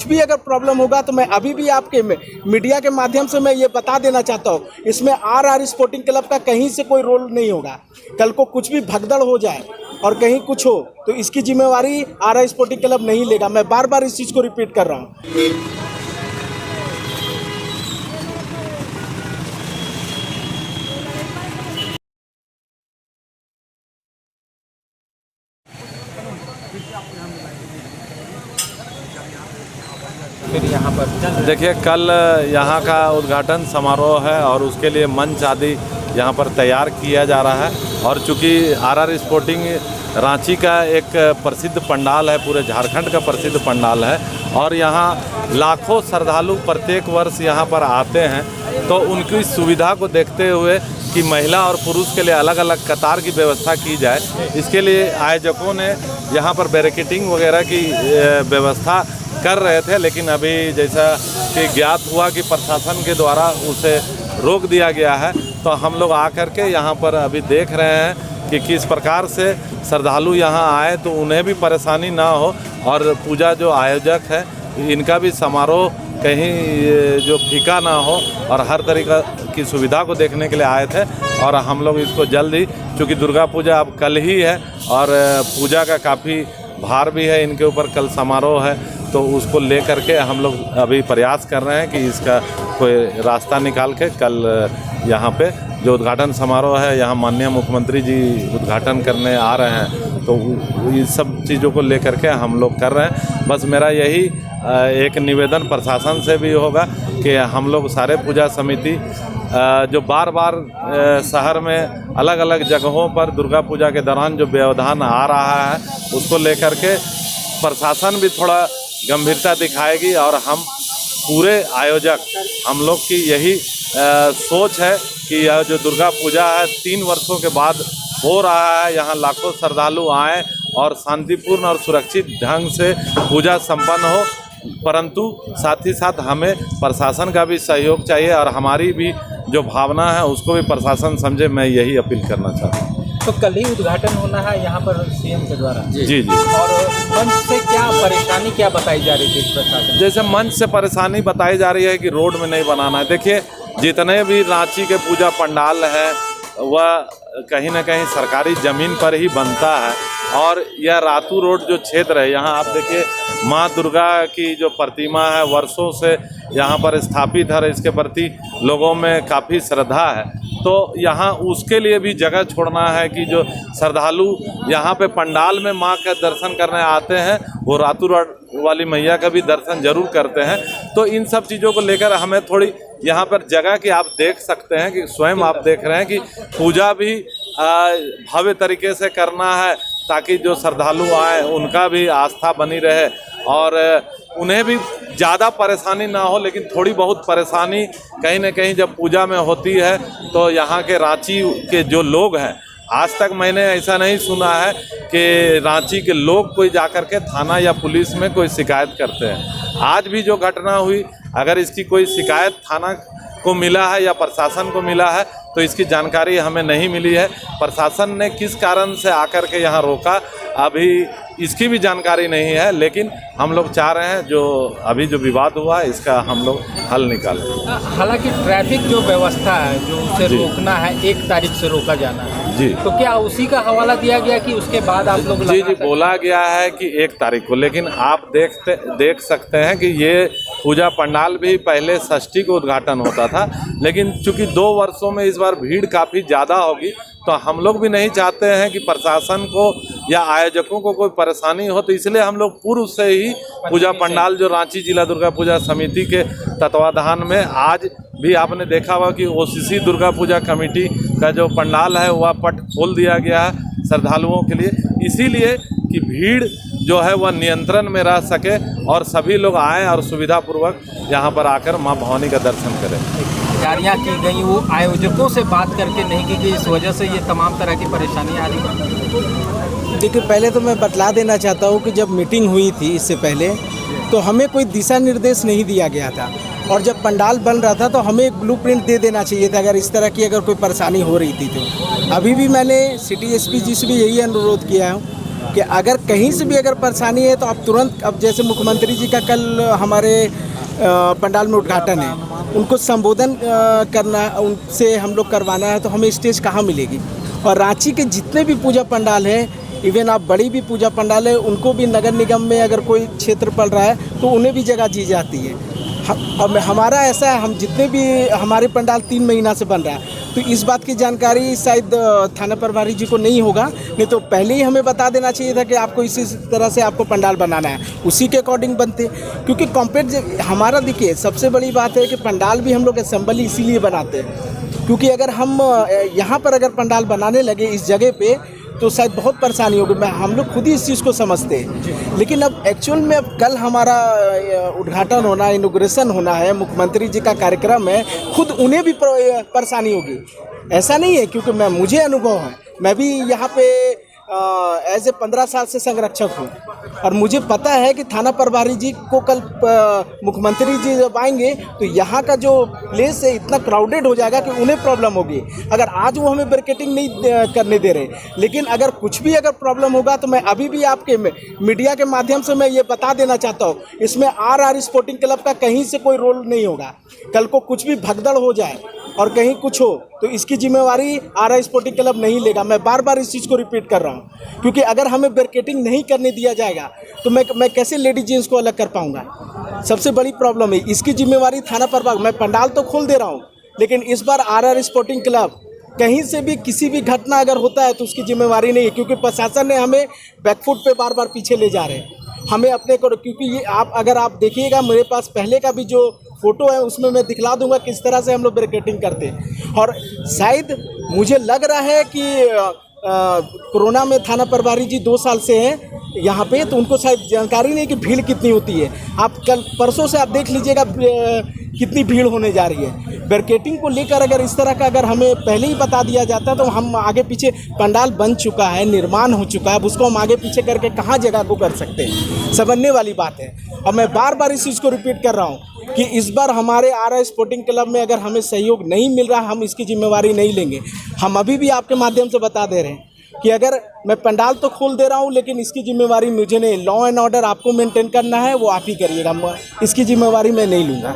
भी अगर प्रॉब्लम होगा तो मैं अभी भी आपके मीडिया के माध्यम से मैं ये बता देना चाहता हूँ, इसमें आर स्पोर्टिंग क्लब का कहीं से कोई रोल नहीं होगा। कल को कुछ भी भगदड़ हो जाए और कहीं कुछ हो तो इसकी जिम्मेवारी आर स्पोर्टिंग क्लब नहीं लेगा। मैं बार बार इस चीज़ को रिपीट कर रहा हूँ। फिर यहाँ पर देखिए, कल यहाँ का उद्घाटन समारोह है और उसके लिए मंच आदि यहाँ पर तैयार किया जा रहा है। और चूँकि आर स्पोर्टिंग रांची का एक प्रसिद्ध पंडाल है, पूरे झारखंड का प्रसिद्ध पंडाल है और यहाँ लाखों श्रद्धालु प्रत्येक वर्ष यहाँ पर आते हैं, तो उनकी सुविधा को देखते हुए कि महिला और पुरुष के लिए अलग अलग कतार की व्यवस्था की जाए, इसके लिए आयोजकों ने यहाँ पर बैरिकेडिंग वगैरह की व्यवस्था कर रहे थे। लेकिन अभी जैसा कि ज्ञात हुआ कि प्रशासन के द्वारा उसे रोक दिया गया है, तो हम लोग आकर के यहाँ पर अभी देख रहे हैं कि किस प्रकार से श्रद्धालु यहाँ आए तो उन्हें भी परेशानी ना हो और पूजा जो आयोजक है इनका भी समारोह कहीं जो फीका ना हो और हर तरीक़ा की सुविधा को देखने के लिए आए थे। और हम लोग इसको जल्द ही, चूँकि दुर्गा पूजा अब कल ही है और पूजा का काफ़ी भार भी है इनके ऊपर, कल समारोह है, तो उसको ले करके हम लोग अभी प्रयास कर रहे हैं कि इसका कोई रास्ता निकाल के कल यहाँ पे जो उद्घाटन समारोह है, यहाँ माननीय मुख्यमंत्री जी उद्घाटन करने आ रहे हैं, तो ये सब चीज़ों को लेकर के हम लोग कर रहे हैं। बस मेरा यही एक निवेदन प्रशासन से भी होगा कि हम लोग सारे पूजा समिति जो बार बार शहर में अलग अलग जगहों पर दुर्गा पूजा के दौरान जो व्यवधान आ रहा है उसको लेकर के प्रशासन भी थोड़ा गंभीरता दिखाएगी और हम पूरे आयोजक, हम लोग की यही सोच है कि यह जो दुर्गा पूजा है 3 वर्षों के बाद हो रहा है, यहाँ लाखों श्रद्धालु आएँ और शांतिपूर्ण और सुरक्षित ढंग से पूजा संपन्न हो, परंतु साथ ही साथ हमें प्रशासन का भी सहयोग चाहिए और हमारी भी जो भावना है उसको भी प्रशासन समझे। मैं यही अपील करना चाहता हूँ। तो कल ही उद्घाटन होना है यहाँ पर सीएम के द्वारा? जी। और मंच से क्या परेशानी क्या बताई जा रही थी प्रशासन? जैसे मंच से परेशानी बताई जा रही है कि रोड में नहीं बनाना है। देखिए, जितने भी रांची के पूजा पंडाल है वह कहीं ना कहीं सरकारी ज़मीन पर ही बनता है और यह रातू रोड जो क्षेत्र है, यहाँ आप देखिए माँ दुर्गा की जो प्रतिमा है वर्षों से यहाँ पर स्थापित है और इसके प्रति लोगों में काफ़ी श्रद्धा है, तो यहाँ उसके लिए भी जगह छोड़ना है कि जो श्रद्धालु यहाँ पे पंडाल में माँ का दर्शन करने आते हैं वो रातू रोड वाली मैया का भी दर्शन जरूर करते हैं। तो इन सब चीज़ों को लेकर हमें थोड़ी यहाँ पर जगह की आप देख सकते हैं कि स्वयं आप देख रहे हैं कि पूजा भी भव्य तरीके से करना है ताकि जो श्रद्धालु आए उनका भी आस्था बनी रहे और उन्हें भी ज़्यादा परेशानी ना हो। लेकिन थोड़ी बहुत परेशानी कहीं ना कहीं जब पूजा में होती है तो यहाँ के रांची के जो लोग हैं, आज तक मैंने ऐसा नहीं सुना है कि रांची के लोग कोई जाकर के थाना या पुलिस में कोई शिकायत करते हैं। आज भी जो घटना हुई, अगर इसकी कोई शिकायत थाना को मिला है या प्रशासन को मिला है तो इसकी जानकारी हमें नहीं मिली है। प्रशासन ने किस कारण से आकर के यहाँ रोका अभी इसकी भी जानकारी नहीं है, लेकिन हम लोग चाह रहे हैं जो अभी जो विवाद हुआ है इसका हम लोग हल निकालें। हालांकि ट्रैफिक जो व्यवस्था है जो उसे रोकना है 1 तारीख से रोका जाना है जी, तो क्या उसी का हवाला दिया गया कि उसके बाद आप लोग? जी बोला गया है कि 1 तारीख को, लेकिन आप देख सकते हैं कि ये पूजा पंडाल भी पहले षष्ठी को उद्घाटन होता था, लेकिन चूंकि 2 वर्षों में इस बार भीड़ काफ़ी ज़्यादा होगी तो हम लोग भी नहीं चाहते हैं कि प्रशासन को या आयोजकों को कोई परेशानी हो, तो इसलिए हम लोग पूर्व से ही पूजा पंडाल जो रांची जिला दुर्गा पूजा समिति के तत्वाधान में आज भी आपने देखा हुआ कि ओसीसी दुर्गा पूजा कमेटी का जो पंडाल है वह पट खोल दिया गया है श्रद्धालुओं के लिए, इसीलिए कि भीड़ जो है वह नियंत्रण में रह सके और सभी लोग आएँ और सुविधापूर्वक यहाँ पर आकर माँ भवानी का दर्शन करें। तैयारियाँ की गई वो आयोजकों से बात करके नहीं की गई, इस वजह से ये तमाम तरह की परेशानी आ रही है। देखिए, पहले तो मैं बतला देना चाहता हूँ कि जब मीटिंग हुई थी इससे पहले तो हमें कोई दिशा निर्देश नहीं दिया गया था और जब पंडाल बन रहा था तो हमें एक ब्लूप्रिंट दे देना चाहिए था अगर इस तरह की अगर कोई परेशानी हो रही थी तो। अभी भी मैंने सिटी एसपी जी से भी यही अनुरोध किया है कि अगर कहीं से भी अगर परेशानी है तो आप तुरंत, अब जैसे मुख्यमंत्री जी का कल हमारे पंडाल में उद्घाटन है, उनको संबोधन करना, उनसे हम लोग करवाना है, तो हमें स्टेज कहाँ मिलेगी। और रांची के जितने भी पूजा पंडाल हैं, इवन आप बड़ी भी पूजा पंडाल है, उनको भी नगर निगम में अगर कोई क्षेत्र पड़ रहा है तो उन्हें भी जगह दी जाती है। अब हमारा ऐसा है, हम जितने भी हमारे पंडाल 3 महीना से बन रहा है, तो इस बात की जानकारी शायद थाना प्रभारी जी को नहीं होगा, नहीं तो पहले ही हमें बता देना चाहिए था कि आपको इसी तरह से आपको पंडाल बनाना है, उसी के अकॉर्डिंग बनते। क्योंकि कॉम्पेट हमारा, देखिए सबसे बड़ी बात है कि पंडाल भी हम लोग असेंबली इसीलिए बनाते हैं, क्योंकि अगर हम यहाँ पर अगर पंडाल बनाने लगे इस जगह पे तो शायद बहुत परेशानी होगी। हम लोग खुद ही इस चीज़ को समझते हैं, लेकिन अब एक्चुअल में अब कल हमारा उद्घाटन होना, इनॉग्रेशन होना है, मुख्यमंत्री जी का कार्यक्रम है, खुद उन्हें भी परेशानी होगी। ऐसा नहीं है, क्योंकि मुझे अनुभव है, मैं भी यहाँ पे एज ए 15 साल से संरक्षक हूँ, और मुझे पता है कि थाना प्रभारी जी को कल मुख्यमंत्री जी जब आएंगे तो यहाँ का जो प्लेस है इतना क्राउडेड हो जाएगा कि उन्हें प्रॉब्लम होगी। अगर आज वो हमें बैरिकेडिंग नहीं करने दे रहे, लेकिन अगर कुछ भी अगर प्रॉब्लम होगा तो मैं अभी भी आपके मीडिया के माध्यम से मैं ये बता देना चाहता हूँ, इसमें RR स्पोर्टिंग क्लब का कहीं से कोई रोल नहीं होगा। कल को कुछ भी भगदड़ हो जाए और कहीं कुछ हो तो इसकी जिम्मेवारी RR स्पोर्टिंग क्लब नहीं लेगा। मैं बार बार इस चीज़ को रिपीट कर रहा हूँ, क्योंकि अगर हमें बैरिकेडिंग नहीं करने दिया जाएगा तो मैं कैसे लेडीज जेंट्स को अलग कर पाऊंगा। सबसे बड़ी प्रॉब्लम है, इसकी जिम्मेवारी थाना प्रभाग। मैं पंडाल तो खोल दे रहा हूँ, लेकिन इस बार RR स्पोर्टिंग क्लब कहीं से भी किसी भी घटना अगर होता है तो उसकी जिम्मेवारी नहीं है, क्योंकि प्रशासन ने हमें बैकफुट पे बार बार पीछे ले जा रहे हैं हमें अपने को। क्योंकि ये अगर आप देखिएगा, मेरे पास पहले का भी जो फोटो है उसमें मैं दिखला दूंगा किस तरह से हम लोग बैरिकेडिंग करते हैं। और शायद मुझे लग रहा है कि कोरोना में थाना प्रभारी जी 2 साल से हैं यहाँ पे, तो उनको शायद जानकारी नहीं कि भीड़ कितनी होती है। आप कल परसों से आप देख लीजिएगा कितनी भीड़ होने जा रही है। बैरिकेडिंग को लेकर अगर इस तरह का अगर हमें पहले ही बता दिया जाता तो हम आगे पीछे, पंडाल बन चुका है, निर्माण हो चुका है, अब उसको हम आगे पीछे करके कहाँ जगह को कर सकते हैं, समझने वाली बात है। और मैं बार बार इस चीज़ को रिपीट कर रहा हूँ कि इस बार हमारे RR स्पोर्टिंग क्लब में अगर हमें सहयोग नहीं मिल रहा, हम इसकी जिम्मेवारी नहीं लेंगे। हम अभी भी आपके माध्यम से बता दे रहे हैं कि अगर मैं पंडाल तो खोल दे रहा हूँ, लेकिन इसकी जिम्मेवारी मुझे नहीं। लॉ एंड ऑर्डर आपको मेंटेन करना है, वो आप ही करिएगा, इसकी जिम्मेवारी मैं नहीं लूँगा।